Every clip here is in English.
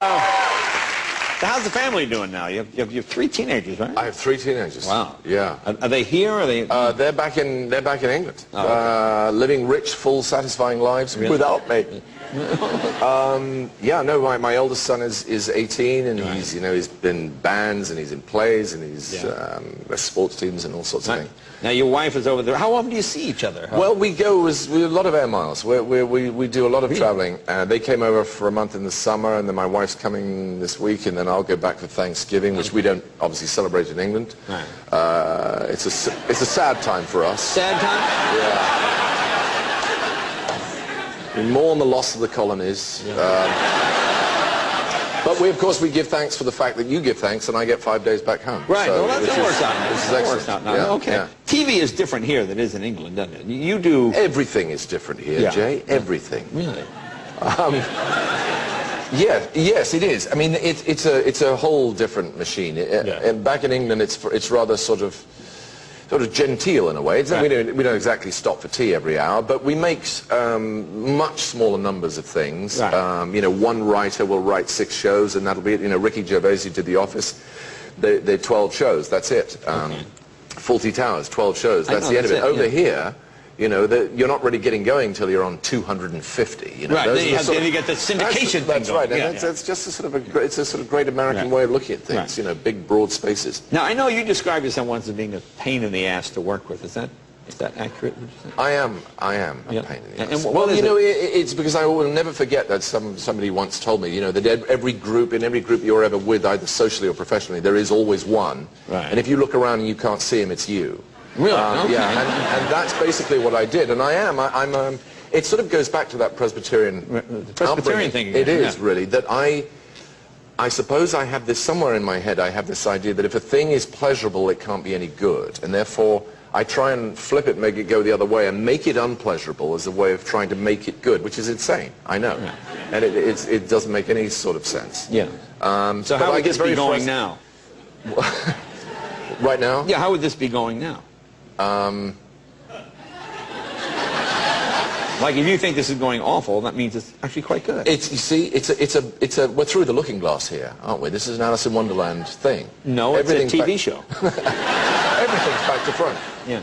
So how's the family doing now? You have three teenagers, right? I have three teenagers. Wow. Yeah. Are they here? Or are they? They're back in England, oh, okay. living rich, full, satisfying lives without me. Yeah, no, my oldest son is 18, and right. he's been in bands, and he's in plays, and he's sports teams and all sorts of things. Now your wife is over there. How often do you see each other? Well, we go a lot of air miles. We do a lot of traveling. They came over for a month in the summer, and then my wife's coming this week, and then I'll go back for Thanksgiving, which we don't obviously celebrate in England. Right. It's a sad time for us. Sad time? Yeah. We mourn the loss of the colonies. But of course, we give thanks for the fact that you give thanks, and I get 5 days back home. Right. So, well, that works out. That works out now. Yeah, okay. Yeah. TV is different here than it is in England, doesn't it? You do. Everything is different here, Jay. Everything. Really? Yeah. Yes, it is. I mean, it's a whole different machine. And back in England, it's rather sort of genteel in a way. Right. We don't exactly stop for tea every hour, but we make much smaller numbers of things. Right. One writer will write 6 shows, and that'll be it. Ricky Gervais did The Office. They're 12 shows. That's it. Fawlty Towers, 12 shows. That's the end of it. Over here, you're not really getting going until you're on 250. Right. Then you get the syndication. That's right. And it's just a sort of great American way of looking at things. Right. Big, broad spaces. Now, I know you described yourself once as being a pain in the ass to work with. Is that accurate? Would you say? I am a pain in the ass. And well, it's because I will never forget that somebody once told me, that in every group you're ever with, either socially or professionally, there is always one. Right. And if you look around and you can't see him, it's you. Really? Okay. Yeah, and that's basically what I did, and I'm it sort of goes back to that Presbyterian thing. It is really that I suppose I have this somewhere in my head. I have this idea that if a thing is pleasurable, it can't be any good, and therefore I try and flip it, make it go the other way, and make it unpleasurable as a way of trying to make it good, which is insane. I know, and it doesn't make any sort of sense. Yeah. So how would this be going now? Right now? Yeah. How would this be going now? Like, if you think this is going awful, that means it's actually quite good. You see, we're through the looking glass here, aren't we? This is an Alice in Wonderland thing. No, it's a TV show. Everything's back to front. Yeah.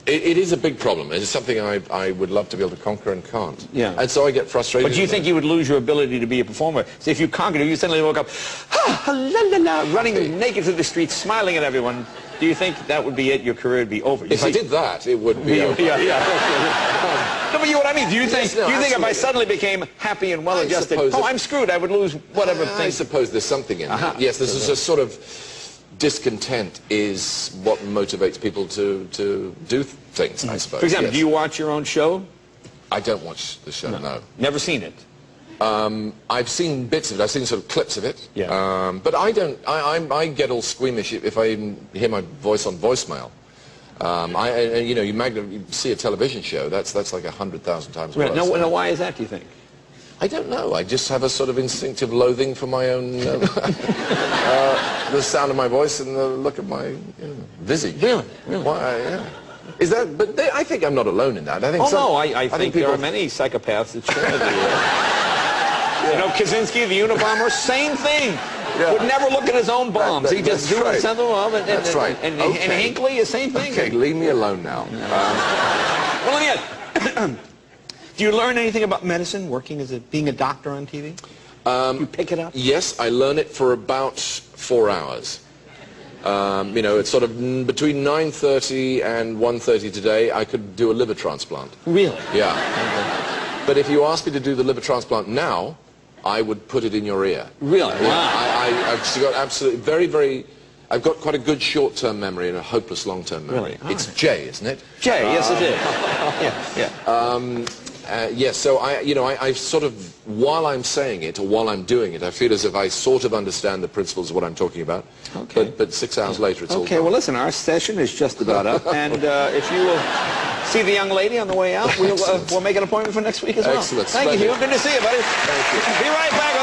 It is a big problem. It's something I would love to be able to conquer and can't. Yeah. And so I get frustrated. But do you think you would lose your ability to be a performer? So if you conquered it, you suddenly woke up, la la la, running naked through the streets, smiling at everyone. Do you think that would be it? Your career would be over? If I did that, it would be over. No, but you know what I mean? Do you think if I suddenly became happy and well-adjusted, I'm screwed, I would lose whatever thing? I suppose there's something in that. Yes, there's a sort of discontent is what motivates people to do things, I suppose. For example, do you watch your own show? I don't watch the show, no. Never seen it? I've seen bits of it. I've seen sort of clips of it. Yeah. But I don't. I get all squeamish if I even hear my voice on voicemail. You see a television show. That's like 100,000 times worse. Now, why is that? Do you think? I don't know. I just have a sort of instinctive loathing for my own the sound of my voice and the look of my visage. Really? Why? Yeah. Is that? But I think I'm not alone in that. I think. I think there are many psychopaths that share the. Kaczynski, the Unabomber, same thing. Yeah. Would never look at his own bombs. He just do it. That's right. And Hinckley, the same thing. Okay, leave me alone now. Well, let me ask. Do you learn anything about medicine, being a doctor on TV? You pick it up? Yes, I learn it for about 4 hours. It's sort of between 9:30 and 1:30 today. I could do a liver transplant. Really? Yeah. But if you ask me to do the liver transplant now, I would put it in your ear. Really? Yeah, wow. I've got absolutely I've got quite a good short-term memory and a hopeless long-term memory. Really? It's Jay, isn't it? Jay, yes it is. Yes, so I sort of, while I'm saying it or while I'm doing it, I feel as if I sort of understand the principles of what I'm talking about. Okay. But 6 hours later, it's all Okay, well listen, our session is just about up, and if you will see the young lady on the way out, we'll make an appointment for next week as well. Excellent. Thank you, Hugh. Good to see you, buddy. Thank you. Be right back.